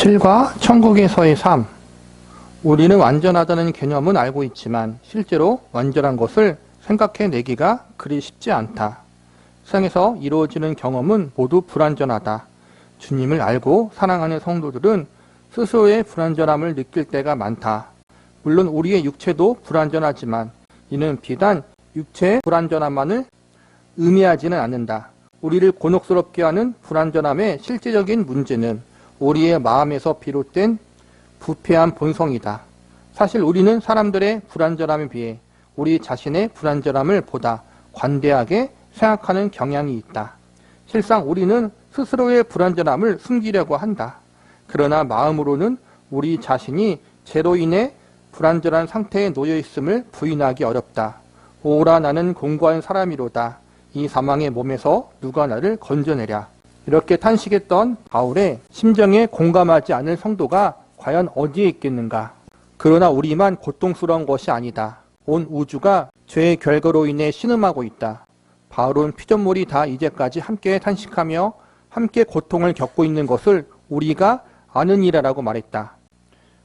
7과 천국에서의 삶. 우리는 완전하다는 개념은 알고 있지만 실제로 완전한 것을 생각해내기가 그리 쉽지 않다. 세상에서 이루어지는 경험은 모두 불완전하다. 주님을 알고 사랑하는 성도들은 스스로의 불완전함을 느낄 때가 많다. 물론 우리의 육체도 불완전하지만 이는 비단 육체의 불완전함만을 의미하지는 않는다. 우리를 곤혹스럽게 하는 불완전함의 실제적인 문제는 우리의 마음에서 비롯된 부패한 본성이다. 사실 우리는 사람들의 불완전함에 비해 우리 자신의 불완전함을 보다 관대하게 생각하는 경향이 있다. 실상 우리는 스스로의 불완전함을 숨기려고 한다. 그러나 마음으로는 우리 자신이 죄로 인해 불완전한 상태에 놓여 있음을 부인하기 어렵다. 오라 나는 공고한 사람이로다. 이 사망의 몸에서 누가 나를 건져내랴. 이렇게 탄식했던 바울의 심정에 공감하지 않을 성도가 과연 어디에 있겠는가. 그러나 우리만 고통스러운 것이 아니다. 온 우주가 죄의 결과로 인해 신음하고 있다. 바울은 피조물이 다 이제까지 함께 탄식하며 함께 고통을 겪고 있는 것을 우리가 아느니라라고 말했다.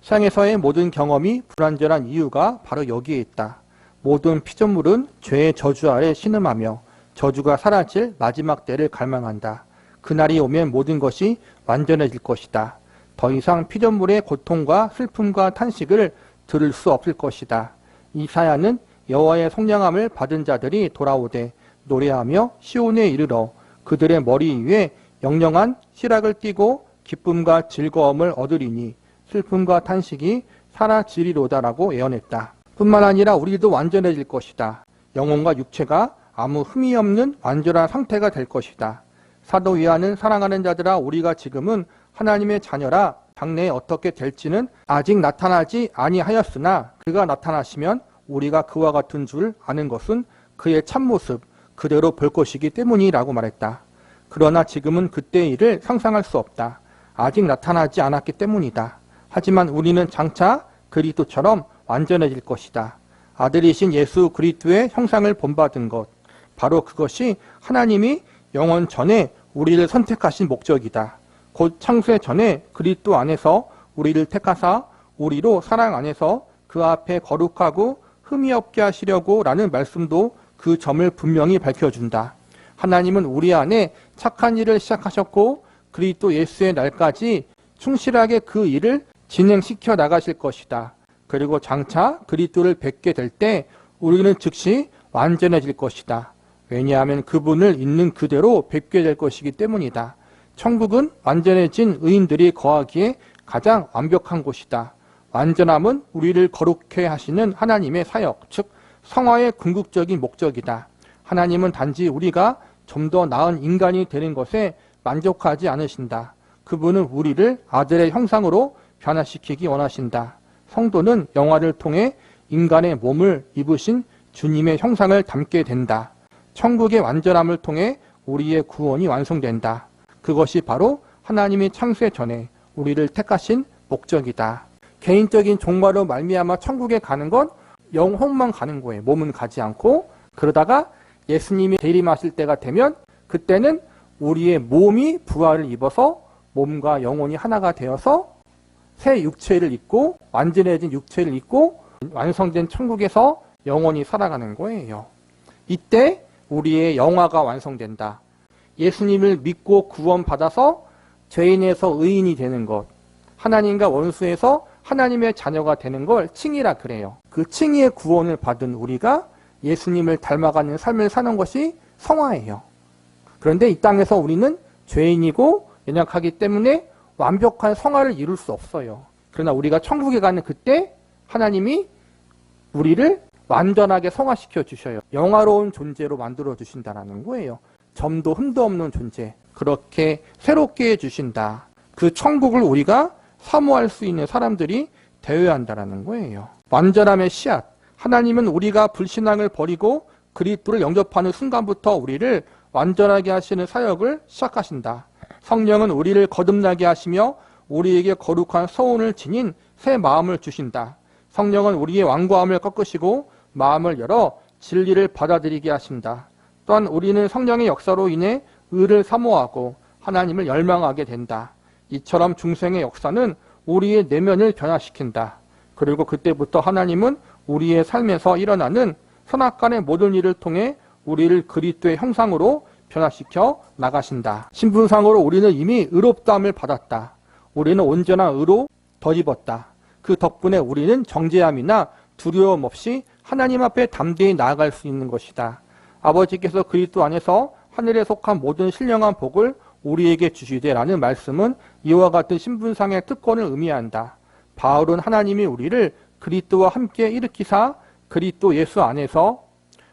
세상에서의 모든 경험이 불완전한 이유가 바로 여기에 있다. 모든 피조물은 죄의 저주 아래 신음하며 저주가 사라질 마지막 때를 갈망한다. 그날이 오면 모든 것이 완전해질 것이다. 더 이상 피조물의 고통과 슬픔과 탄식을 들을 수 없을 것이다. 이사야는 여호와의 성령함을 받은 자들이 돌아오되 노래하며 시온에 이르러 그들의 머리 위에 영영한 시락을 띠고 기쁨과 즐거움을 얻으리니 슬픔과 탄식이 사라지리로다라고 예언했다. 뿐만 아니라 우리도 완전해질 것이다. 영혼과 육체가 아무 흠이 없는 완전한 상태가 될 것이다. 사도 요한은 사랑하는 자들아 우리가 지금은 하나님의 자녀라 장래에 어떻게 될지는 아직 나타나지 아니하였으나 그가 나타나시면 우리가 그와 같은 줄 아는 것은 그의 참모습 그대로 볼 것이기 때문이라고 말했다. 그러나 지금은 그때의 일을 상상할 수 없다. 아직 나타나지 않았기 때문이다. 하지만 우리는 장차 그리스도처럼 완전해질 것이다. 아들이신 예수 그리스도의 형상을 본받은 것 바로 그것이 하나님이 영원 전에 우리를 선택하신 목적이다. 곧 창세 전에 그리스도 안에서 우리를 택하사 우리로 사랑 안에서 그 앞에 거룩하고 흠이 없게 하시려고 라는 말씀도 그 점을 분명히 밝혀준다. 하나님은 우리 안에 착한 일을 시작하셨고 그리스도 예수의 날까지 충실하게 그 일을 진행시켜 나가실 것이다. 그리고 장차 그리스도를 뵙게 될 때 우리는 즉시 완전해질 것이다. 왜냐하면 그분을 있는 그대로 뵙게 될 것이기 때문이다. 천국은 완전해진 의인들이 거하기에 가장 완벽한 곳이다. 완전함은 우리를 거룩해 하시는 하나님의 사역, 즉 성화의 궁극적인 목적이다. 하나님은 단지 우리가 좀 더 나은 인간이 되는 것에 만족하지 않으신다. 그분은 우리를 아들의 형상으로 변화시키기 원하신다. 성도는 영화를 통해 인간의 몸을 입으신 주님의 형상을 담게 된다. 천국의 완전함을 통해 우리의 구원이 완성된다. 그것이 바로 하나님이 창세 전에 우리를 택하신 목적이다. 개인적인 종말로 말미암아 천국에 가는 건 영혼만 가는 거예요. 몸은 가지 않고. 그러다가 예수님이 재림하실 때가 되면 그때는 우리의 몸이 부활을 입어서 몸과 영혼이 하나가 되어서 새 육체를 입고 완전해진 육체를 입고 완성된 천국에서 영혼이 살아가는 거예요. 이때 우리의 영화가 완성된다. 예수님을 믿고 구원받아서 죄인에서 의인이 되는 것, 하나님과 원수에서 하나님의 자녀가 되는 걸 칭의라 그래요. 그 칭의의 구원을 받은 우리가 예수님을 닮아가는 삶을 사는 것이 성화예요. 그런데 이 땅에서 우리는 죄인이고 연약하기 때문에 완벽한 성화를 이룰 수 없어요. 그러나 우리가 천국에 가는 그때 하나님이 우리를 완전하게 성화시켜 주셔요. 영화로운 존재로 만들어 주신다는 거예요. 점도 흠도 없는 존재. 그렇게 새롭게 해주신다. 그 천국을 우리가 사모할 수 있는 사람들이 되어야 한다는 거예요. 완전함의 씨앗. 하나님은 우리가 불신앙을 버리고 그리스도를 영접하는 순간부터 우리를 완전하게 하시는 사역을 시작하신다. 성령은 우리를 거듭나게 하시며 우리에게 거룩한 서원을 지닌 새 마음을 주신다. 성령은 우리의 완고함을 꺾으시고 마음을 열어 진리를 받아들이게 하신다. 또한 우리는 성령의 역사로 인해 의를 사모하고 하나님을 열망하게 된다. 이처럼 중생의 역사는 우리의 내면을 변화시킨다. 그리고 그때부터 하나님은 우리의 삶에서 일어나는 선악간의 모든 일을 통해 우리를 그리스도의 형상으로 변화시켜 나가신다. 신분상으로 우리는 이미 의롭다함을 받았다. 우리는 온전한 의로 덧입었다. 그 덕분에 우리는 정죄함이나 두려움 없이 하나님 앞에 담대히 나아갈 수 있는 것이다. 아버지께서 그리스도 안에서 하늘에 속한 모든 신령한 복을 우리에게 주시되라는 말씀은 이와 같은 신분상의 특권을 의미한다. 바울은 하나님이 우리를 그리스도와 함께 일으키사 그리스도 예수 안에서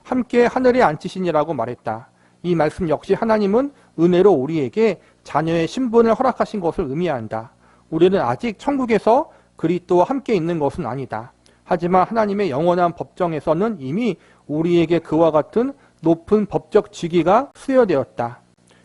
함께 하늘에 앉히시니라고 말했다. 이 말씀 역시 하나님은 은혜로 우리에게 자녀의 신분을 허락하신 것을 의미한다. 우리는 아직 천국에서 그리스도와 함께 있는 것은 아니다. 하지만 하나님의 영원한 법정에서는 이미 우리에게 그와 같은 높은 법적 직위가 수여되었다.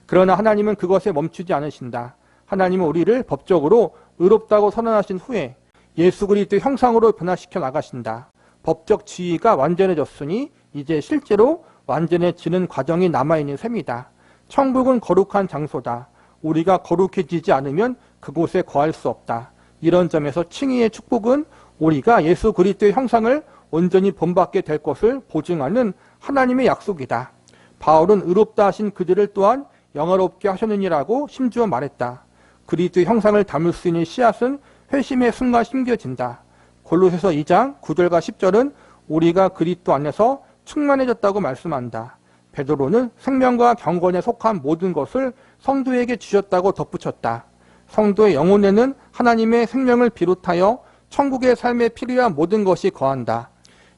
그러나 하나님은 그것에 멈추지 않으신다. 하나님은 우리를 법적으로 의롭다고 선언하신 후에 예수 그리스도의 형상으로 변화시켜 나가신다. 법적 지위가 완전해졌으니 이제 실제로 완전해지는 과정이 남아있는 셈이다. 천국은 거룩한 장소다. 우리가 거룩해지지 않으면 그곳에 거할 수 없다. 이런 점에서 칭의의 축복은 우리가 예수 그리스도의 형상을 온전히 본받게 될 것을 보증하는 하나님의 약속이다. 바울은 의롭다 하신 그들을 또한 영화롭게 하셨느니라고 심주어 말했다. 그리스도의 형상을 담을 수 있는 씨앗은 회심의 순간 심겨진다. 골로새서 2장 9절과 10절은 우리가 그리스도 안에서 충만해졌다고 말씀한다. 베드로는 생명과 경건에 속한 모든 것을 성도에게 주셨다고 덧붙였다. 성도의 영혼에는 하나님의 생명을 비롯하여 천국의 삶에 필요한 모든 것이 거한다.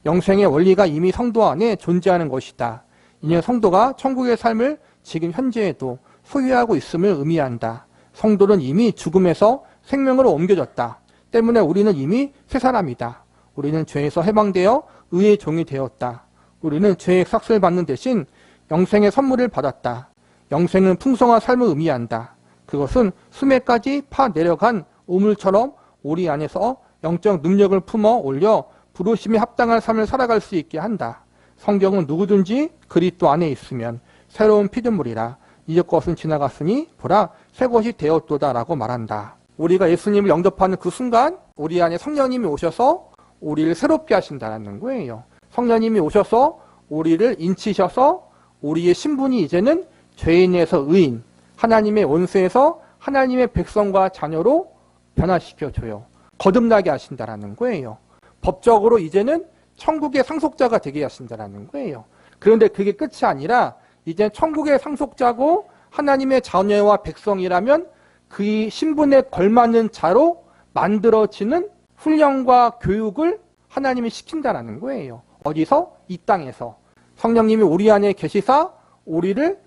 영생의 원리가 이미 성도 안에 존재하는 것이다. 이는 성도가 천국의 삶을 지금 현재에도 소유하고 있음을 의미한다. 성도는 이미 죽음에서 생명으로 옮겨졌다. 때문에 우리는 이미 새 사람이다. 우리는 죄에서 해방되어 의의 종이 되었다. 우리는 죄의 삭슬 받는 대신 영생의 선물을 받았다. 영생은 풍성한 삶을 의미한다. 그것은 수매까지 파 내려간 우물처럼 우리 안에서 영적 능력을 품어 올려 부르심에 합당한 삶을 살아갈 수 있게 한다. 성경은 누구든지 그리스도 안에 있으면 새로운 피조물이라 이전 것은 지나갔으니 보라 새 것이 되었도다 라고 말한다. 우리가 예수님을 영접하는 그 순간 우리 안에 성령님이 오셔서 우리를 새롭게 하신다는 거예요. 성령님이 오셔서 우리를 인치셔서 우리의 신분이 이제는 죄인에서 의인, 하나님의 원수에서 하나님의 백성과 자녀로 변화시켜줘요. 거듭나게 하신다는 거예요. 법적으로 이제는 천국의 상속자가 되게 하신다는 거예요. 그런데 그게 끝이 아니라 이제 천국의 상속자고 하나님의 자녀와 백성이라면 그 신분에 걸맞는 자로 만들어지는 훈련과 교육을 하나님이 시킨다는 거예요. 어디서? 이 땅에서. 성령님이 우리 안에 계시사 우리를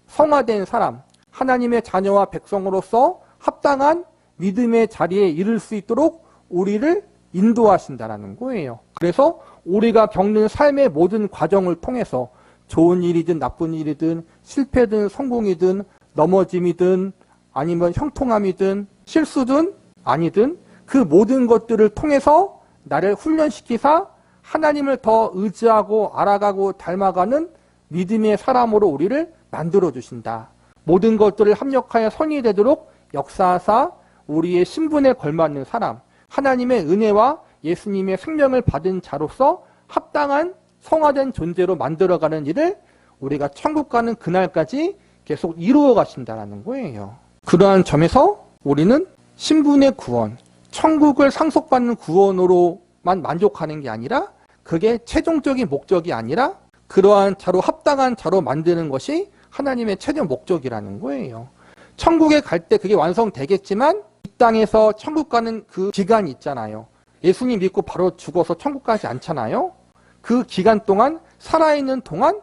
성화된 사람, 하나님의 자녀와 백성으로서 합당한 믿음의 자리에 이를 수 있도록 우리를 인도하신다는 거예요. 그래서 우리가 겪는 삶의 모든 과정을 통해서 좋은 일이든 나쁜 일이든 실패든 성공이든 넘어짐이든 아니면 형통함이든 실수든 아니든 그 모든 것들을 통해서 나를 훈련시키사 하나님을 더 의지하고 알아가고 닮아가는 믿음의 사람으로 우리를 만들어 주신다. 모든 것들을 합력하여 선이 되도록 역사하사 우리의 신분에 걸맞는 사람, 하나님의 은혜와 예수님의 생명을 받은 자로서 합당한 성화된 존재로 만들어가는 일을 우리가 천국 가는 그날까지 계속 이루어 가신다는 거예요. 그러한 점에서 우리는 신분의 구원, 천국을 상속받는 구원으로만 만족하는 게 아니라 그게 최종적인 목적이 아니라 그러한 자로 합당한 자로 만드는 것이 하나님의 최종 목적이라는 거예요. 천국에 갈 때 그게 완성되겠지만 이 땅에서 천국 가는 그 기간이 있잖아요. 예수님 믿고 바로 죽어서 천국 가지 않잖아요. 그 기간 동안 살아있는 동안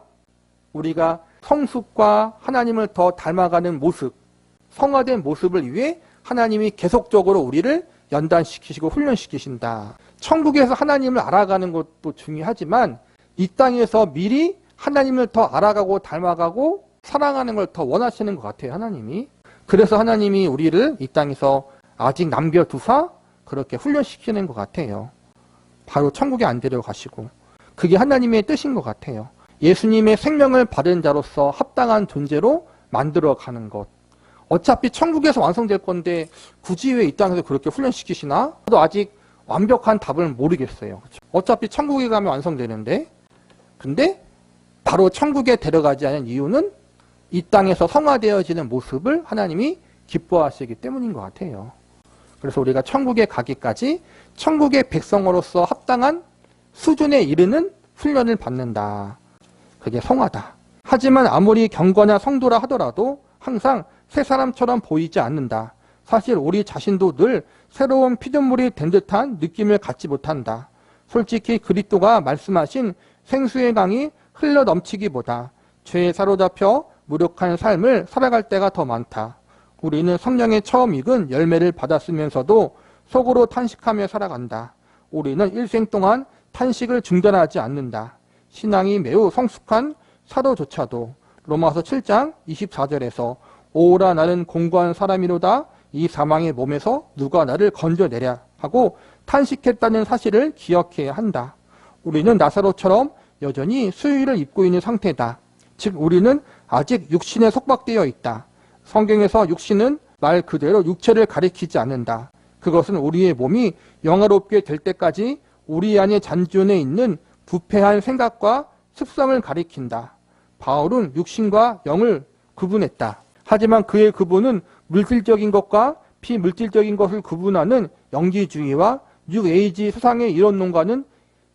우리가 성숙과 하나님을 더 닮아가는 모습, 성화된 모습을 위해 하나님이 계속적으로 우리를 연단시키시고 훈련시키신다. 천국에서 하나님을 알아가는 것도 중요하지만 이 땅에서 미리 하나님을 더 알아가고 닮아가고 사랑하는 걸 더 원하시는 것 같아요. 하나님이. 그래서 하나님이 우리를 이 땅에서 아직 남겨두사 그렇게 훈련시키는 것 같아요. 바로 천국에 안 데려가시고. 그게 하나님의 뜻인 것 같아요. 예수님의 생명을 받은 자로서 합당한 존재로 만들어가는 것. 어차피 천국에서 완성될 건데 굳이 왜 이 땅에서 그렇게 훈련시키시나? 저도 아직 완벽한 답을 모르겠어요. 어차피 천국에 가면 완성되는데, 근데 바로 천국에 데려가지 않은 이유는 이 땅에서 성화되어지는 모습을 하나님이 기뻐하시기 때문인 것 같아요. 그래서 우리가 천국에 가기까지 천국의 백성으로서 합당한 수준에 이르는 훈련을 받는다. 그게 성화다. 하지만 아무리 경건한 성도라 하더라도 항상 새 사람처럼 보이지 않는다. 사실 우리 자신도 늘 새로운 피조물이 된 듯한 느낌을 갖지 못한다. 솔직히 그리스도가 말씀하신 생수의 강이 흘러 넘치기보다 죄에 사로잡혀 무력한 삶을 살아갈 때가 더 많다. 우리는 성령의 처음 익은 열매를 받았으면서도 속으로 탄식하며 살아간다. 우리는 일생 동안 탄식을 중단하지 않는다. 신앙이 매우 성숙한 사도조차도 로마서 7장 24절에서 오라 나는 공고한 사람이로다 이 사망의 몸에서 누가 나를 건져내랴 하고 탄식했다는 사실을 기억해야 한다. 우리는 나사로처럼 여전히 수유를 입고 있는 상태다. 즉 우리는 아직 육신에 속박되어 있다. 성경에서 육신은 말 그대로 육체를 가리키지 않는다. 그것은 우리의 몸이 영화롭게 될 때까지 우리 안에 잔존해 있는 부패한 생각과 습성을 가리킨다. 바울은 육신과 영을 구분했다. 하지만 그의 구분은 물질적인 것과 비물질적인 것을 구분하는 영지주의와 뉴에이지 세상의 이론론과는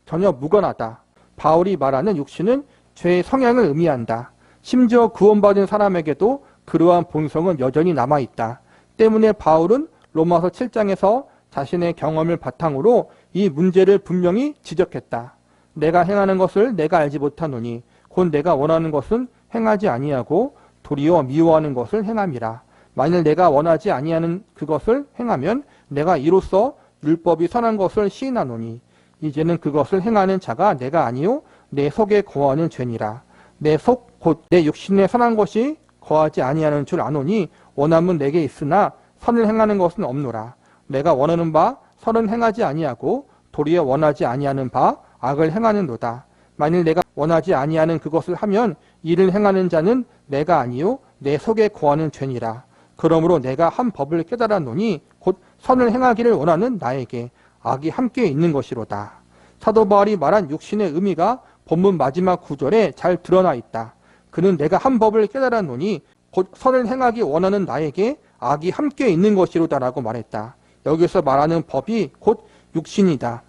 전혀 무관하다. 바울이 말하는 육신은 죄의 성향을 의미한다. 심지어 구원받은 사람에게도 그러한 본성은 여전히 남아있다. 때문에 바울은 로마서 7장에서 자신의 경험을 바탕으로 이 문제를 분명히 지적했다. 내가 행하는 것을 내가 알지 못하노니 곧 내가 원하는 것은 행하지 아니하고 도리어 미워하는 것을 행함이라. 만일 내가 원하지 아니하는 그것을 행하면 내가 이로써 율법이 선한 것을 시인하노니 이제는 그것을 행하는 자가 내가 아니요 내 속에 거하는 죄니라. 내 속 곧 내 육신에 선한 것이 거하지 아니하는 줄 아노니 원함은 내게 있으나 선을 행하는 것은 없노라. 내가 원하는 바 선은 행하지 아니하고 도리어 원하지 아니하는 바 악을 행하는도다. 만일 내가 원하지 아니하는 그것을 하면 이를 행하는 자는 내가 아니요 내 속에 거하는 죄니라. 그러므로 내가 한 법을 깨달았노니 곧 선을 행하기를 원하는 나에게 악이 함께 있는 것이로다. 사도 바울이 말한 육신의 의미가 본문 마지막 구절에 잘 드러나 있다. 그는 내가 한 법을 깨달았노니 곧 선을 행하기 원하는 나에게 악이 함께 있는 것이로다라고 말했다. 여기서 말하는 법이 곧 육신이다.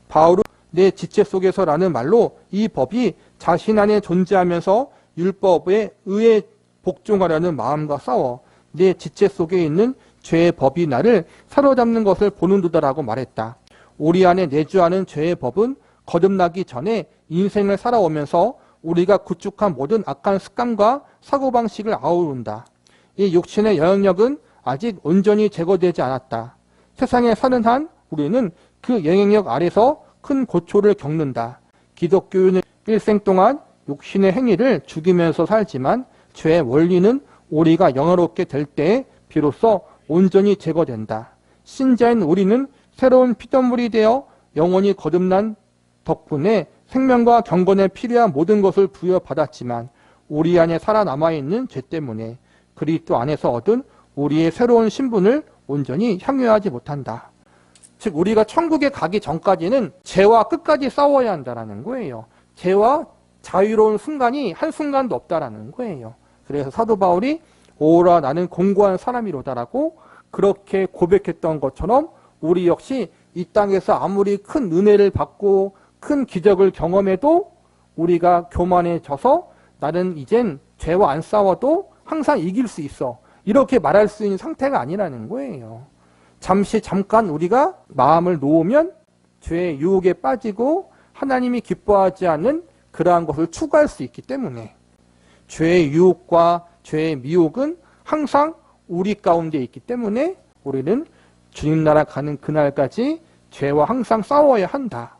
바울은 내 지체 속에서라는 말로 이 법이 자신 안에 존재하면서 율법에 의해 복종하려는 마음과 싸워 내 지체 속에 있는 죄의 법이 나를 사로잡는 것을 보는도다라고 말했다. 우리 안에 내주하는 죄의 법은 거듭나기 전에 인생을 살아오면서 우리가 구축한 모든 악한 습관과 사고방식을 아우른다. 이 육신의 영향력은 아직 온전히 제거되지 않았다. 세상에 사는 한 우리는 그 영향력 아래서 큰 고초를 겪는다. 기독교인은 일생 동안 육신의 행위를 죽이면서 살지만 죄의 원리는 우리가 영화롭게 될 때에 비로소 온전히 제거된다. 신자인 우리는 새로운 피조물이 되어 영원히 거듭난 덕분에 생명과 경건에 필요한 모든 것을 부여받았지만 우리 안에 살아남아있는 죄 때문에 그리스도 안에서 얻은 우리의 새로운 신분을 온전히 향유하지 못한다. 즉 우리가 천국에 가기 전까지는 죄와 끝까지 싸워야 한다는 거예요. 죄와 자유로운 순간이 한순간도 없다라는 거예요. 그래서 사도 바울이 오라 나는 공고한 사람이로다라고 그렇게 고백했던 것처럼 우리 역시 이 땅에서 아무리 큰 은혜를 받고 큰 기적을 경험해도 우리가 교만해져서 나는 이젠 죄와 안 싸워도 항상 이길 수 있어. 이렇게 말할 수 있는 상태가 아니라는 거예요. 잠깐 우리가 마음을 놓으면 죄의 유혹에 빠지고 하나님이 기뻐하지 않는 그러한 것을 추구할 수 있기 때문에 죄의 유혹과 죄의 미혹은 항상 우리 가운데 있기 때문에 우리는 주님 나라 가는 그날까지 죄와 항상 싸워야 한다.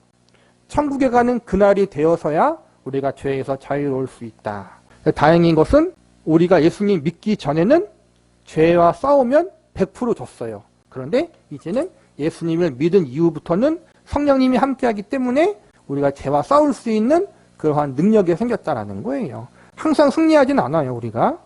천국에 가는 그날이 되어서야 우리가 죄에서 자유로울 수 있다. 다행인 것은 우리가 예수님 믿기 전에는 죄와 싸우면 100% 졌어요. 그런데 이제는 예수님을 믿은 이후부터는 성령님이 함께하기 때문에 우리가 죄와 싸울 수 있는 그러한 능력이 생겼다라는 거예요. 항상 승리하진 않아요. 우리가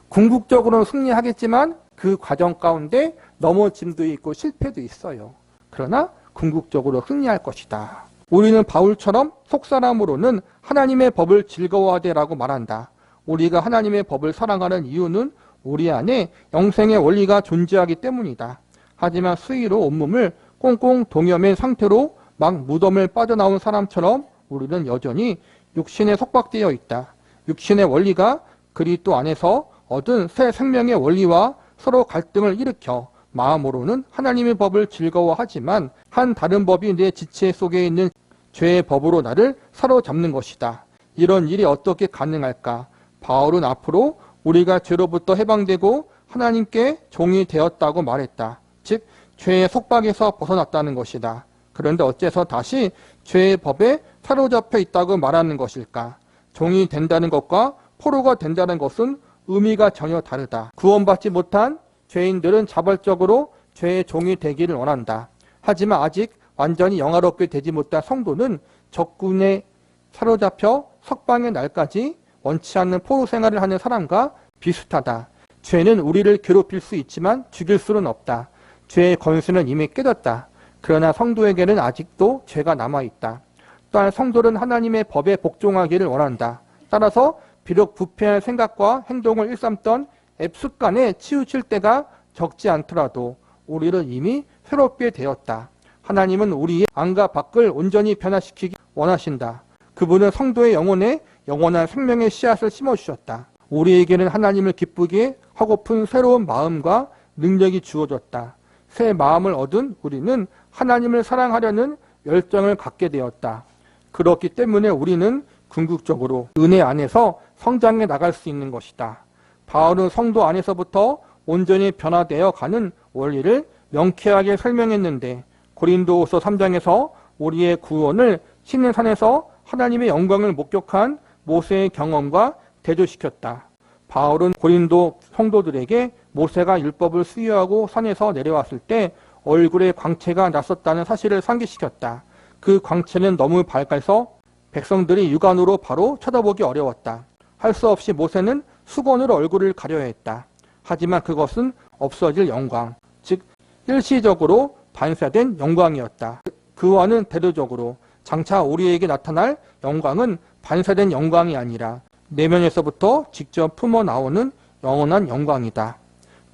궁극적으로는 승리하겠지만 그 과정 가운데 넘어짐도 있고 실패도 있어요. 그러나 궁극적으로 승리할 것이다. 우리는 바울처럼 속사람으로는 하나님의 법을 즐거워하되라고 말한다. 우리가 하나님의 법을 사랑하는 이유는 우리 안에 영생의 원리가 존재하기 때문이다. 하지만 수의로 온몸을 꽁꽁 동여맨 상태로 막 무덤을 빠져나온 사람처럼 우리는 여전히 육신에 속박되어 있다. 육신의 원리가 그리스도 안에서 얻은 새 생명의 원리와 서로 갈등을 일으켜 마음으로는 하나님의 법을 즐거워하지만 한 다른 법이 내 지체 속에 있는 죄의 법으로 나를 사로잡는 것이다. 이런 일이 어떻게 가능할까? 바울은 앞으로 우리가 죄로부터 해방되고 하나님께 종이 되었다고 말했다. 즉 죄의 속박에서 벗어났다는 것이다. 그런데 어째서 다시 죄의 법에 사로잡혀 있다고 말하는 것일까? 종이 된다는 것과 포로가 된다는 것은 의미가 전혀 다르다. 구원받지 못한 죄인들은 자발적으로 죄의 종이 되기를 원한다. 하지만 아직 완전히 영화롭게 되지 못한 성도는 적군에 사로잡혀 석방의 날까지 원치 않는 포로 생활을 하는 사람과 비슷하다. 죄는 우리를 괴롭힐 수 있지만 죽일 수는 없다. 죄의 권세는 이미 깨졌다. 그러나 성도에게는 아직도 죄가 남아있다. 또한 성도는 하나님의 법에 복종하기를 원한다. 따라서 비록 부패한 생각과 행동을 일삼던 습관에 치우칠 때가 적지 않더라도 우리는 이미 새롭게 되었다. 하나님은 우리의 안과 밖을 온전히 변화시키기 원하신다. 그분은 성도의 영혼에 영원한 생명의 씨앗을 심어주셨다. 우리에게는 하나님을 기쁘게 하고픈 새로운 마음과 능력이 주어졌다. 새 마음을 얻은 우리는 하나님을 사랑하려는 열정을 갖게 되었다. 그렇기 때문에 우리는 궁극적으로 은혜 안에서 성장해 나갈 수 있는 것이다. 바울은 성도 안에서부터 온전히 변화되어 가는 원리를 명쾌하게 설명했는데 고린도후서 3장에서 우리의 구원을 시내산에서 하나님의 영광을 목격한 모세의 경험과 대조시켰다. 바울은 고린도 성도들에게 모세가 율법을 수여하고 산에서 내려왔을 때 얼굴에 광채가 났었다는 사실을 상기시켰다. 그 광채는 너무 밝아서 백성들이 육안으로 바로 쳐다보기 어려웠다. 할 수 없이 모세는 수건으로 얼굴을 가려야 했다. 하지만 그것은 없어질 영광, 즉 일시적으로 반사된 영광이었다. 그와는 대조적으로 장차 우리에게 나타날 영광은 반사된 영광이 아니라 내면에서부터 직접 품어 나오는 영원한 영광이다.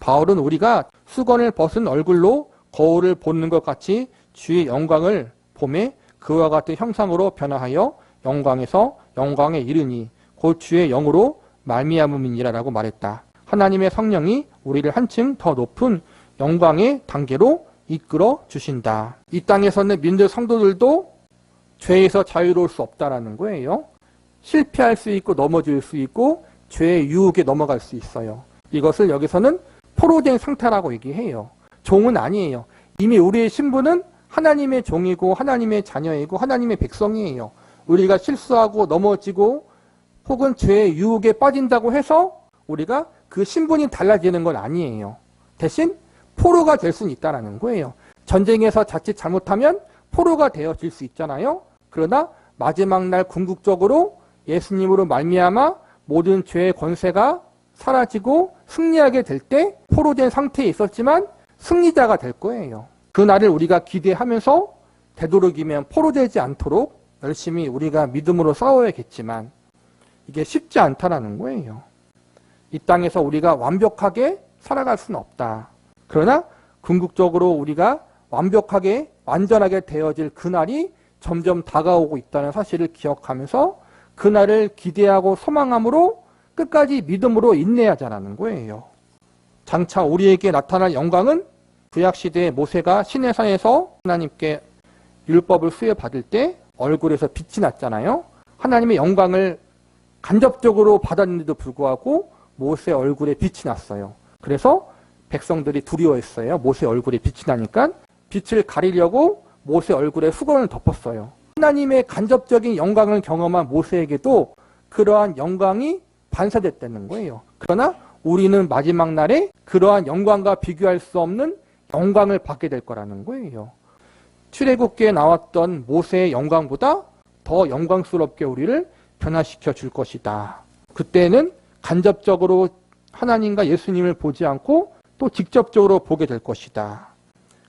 바울은 우리가 수건을 벗은 얼굴로 거울을 보는 것 같이 주의 영광을 보매 그와 같은 형상으로 변화하여 영광에서 영광에 이르니 곧 주의 영으로 말미암음이니라라고 말했다. 하나님의 성령이 우리를 한층 더 높은 영광의 단계로 이끌어 주신다. 이 땅에서는 믿는 성도들도 죄에서 자유로울 수 없다라는 거예요. 실패할 수 있고 넘어질 수 있고 죄의 유혹에 넘어갈 수 있어요. 이것을 여기서는 포로된 상태라고 얘기해요. 종은 아니에요. 이미 우리의 신분은 하나님의 종이고 하나님의 자녀이고 하나님의 백성이에요. 우리가 실수하고 넘어지고 혹은 죄의 유혹에 빠진다고 해서 우리가 그 신분이 달라지는 건 아니에요. 대신 포로가 될 수는 있다는 거예요. 전쟁에서 자칫 잘못하면 포로가 되어질 수 있잖아요. 그러나 마지막 날 궁극적으로 예수님으로 말미암아 모든 죄의 권세가 사라지고 승리하게 될 때 포로된 상태에 있었지만 승리자가 될 거예요. 그날을 우리가 기대하면서 되도록이면 포로되지 않도록 열심히 우리가 믿음으로 싸워야겠지만 이게 쉽지 않다라는 거예요. 이 땅에서 우리가 완벽하게 살아갈 수는 없다. 그러나 궁극적으로 우리가 완벽하게 완전하게 되어질 그날이 점점 다가오고 있다는 사실을 기억하면서 그날을 기대하고 소망함으로 끝까지 믿음으로 인내하자라는 거예요. 장차 우리에게 나타날 영광은 구약시대의 모세가 시내산에서 하나님께 율법을 수여받을 때 얼굴에서 빛이 났잖아요. 하나님의 영광을 간접적으로 받았는데도 불구하고 모세 얼굴에 빛이 났어요. 그래서 백성들이 두려워했어요. 모세 얼굴에 빛이 나니까 빛을 가리려고 모세 얼굴에 수건을 덮었어요. 하나님의 간접적인 영광을 경험한 모세에게도 그러한 영광이 반사됐다는 거예요. 그러나 우리는 마지막 날에 그러한 영광과 비교할 수 없는 영광을 받게 될 거라는 거예요. 출애굽기에 나왔던 모세의 영광보다 더 영광스럽게 우리를 변화시켜 줄 것이다. 그때는 간접적으로 하나님과 예수님을 보지 않고 또 직접적으로 보게 될 것이다.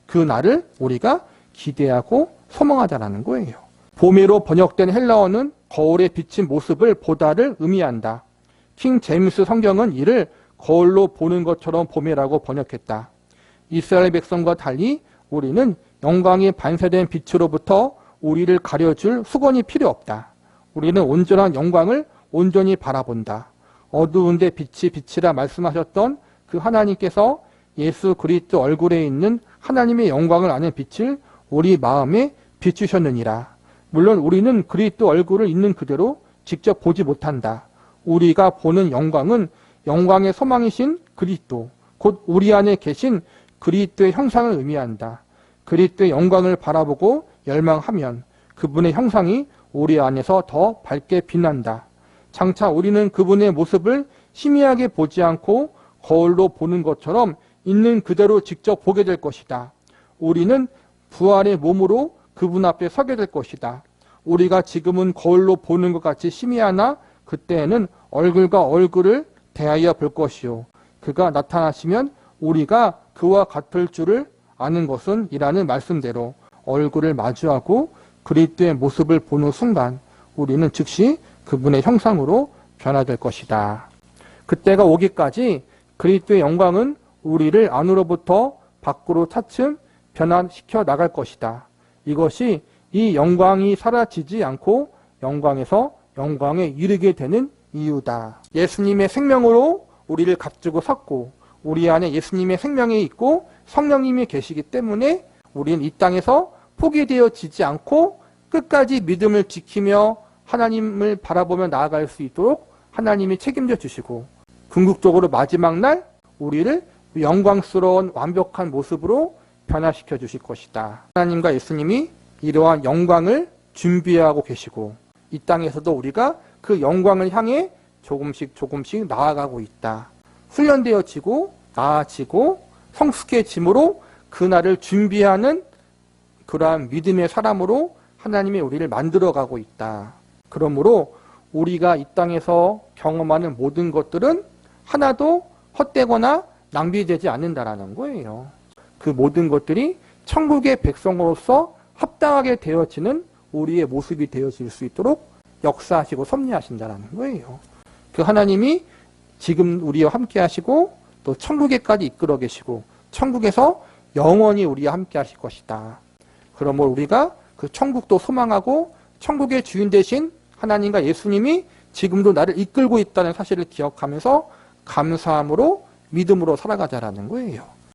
그 날을 우리가 기대하고 소망하자라는 거예요. 봄에로 번역된 헬라어는 거울에 비친 모습을 보다를 의미한다. 킹 제임스 성경은 이를 거울로 보는 것처럼 봄이라고 번역했다. 이스라엘 백성과 달리 우리는 영광이 반사된 빛으로부터 우리를 가려줄 수건이 필요 없다. 우리는 온전한 영광을 온전히 바라본다. 어두운데 빛이 빛이라 말씀하셨던 그 하나님께서 예수 그리스도 얼굴에 있는 하나님의 영광을 아는 빛을 우리 마음에 비추셨느니라. 물론 우리는 그리스도 얼굴을 있는 그대로 직접 보지 못한다. 우리가 보는 영광은 영광의 소망이신 그리스도, 곧 우리 안에 계신 그리스도의 형상을 의미한다. 그리스도의 영광을 바라보고 열망하면 그분의 형상이 우리 안에서 더 밝게 빛난다. 장차 우리는 그분의 모습을 희미하게 보지 않고 거울로 보는 것처럼 있는 그대로 직접 보게 될 것이다. 우리는 부활의 몸으로 그분 앞에 서게 될 것이다. 우리가 지금은 거울로 보는 것 같이 희미하나 그때에는 얼굴과 얼굴을 대하여 볼 것이요. 그가 나타나시면 우리가 그와 같을 줄을 아는 것은 이라는 말씀대로 얼굴을 마주하고 그리스도의 모습을 보는 순간 우리는 즉시 그분의 형상으로 변화될 것이다. 그때가 오기까지 그리스도의 영광은 우리를 안으로부터 밖으로 차츰 변화시켜 나갈 것이다. 이것이 이 영광이 사라지지 않고 영광에서 영광에 이르게 되는 이유다. 예수님의 생명으로 우리를 갖추고 섰고 우리 안에 예수님의 생명이 있고 성령님이 계시기 때문에 우리는 이 땅에서 포기되어지지 않고 끝까지 믿음을 지키며 하나님을 바라보며 나아갈 수 있도록 하나님이 책임져 주시고 궁극적으로 마지막 날 우리를 영광스러운 완벽한 모습으로 변화시켜 주실 것이다. 하나님과 예수님이 이러한 영광을 준비하고 계시고 이 땅에서도 우리가 그 영광을 향해 조금씩 나아가고 있다. 훈련되어지고 나아지고 성숙해짐으로 그날을 준비하는 그러한 믿음의 사람으로 하나님이 우리를 만들어가고 있다. 그러므로 우리가 이 땅에서 경험하는 모든 것들은 하나도 헛되거나 낭비되지 않는다라는 거예요. 그 모든 것들이 천국의 백성으로서 합당하게 되어지는 우리의 모습이 되어질 수 있도록 역사하시고 섭리하신다라는 거예요. 그 하나님이 지금 우리와 함께 하시고 또 천국에까지 이끌어 계시고 천국에서 영원히 우리와 함께 하실 것이다. 그러므로 우리가 그 천국도 소망하고 천국의 주인 되신 하나님과 예수님이 지금도 나를 이끌고 있다는 사실을 기억하면서 감사함으로 믿음으로 살아가자라는 거예요.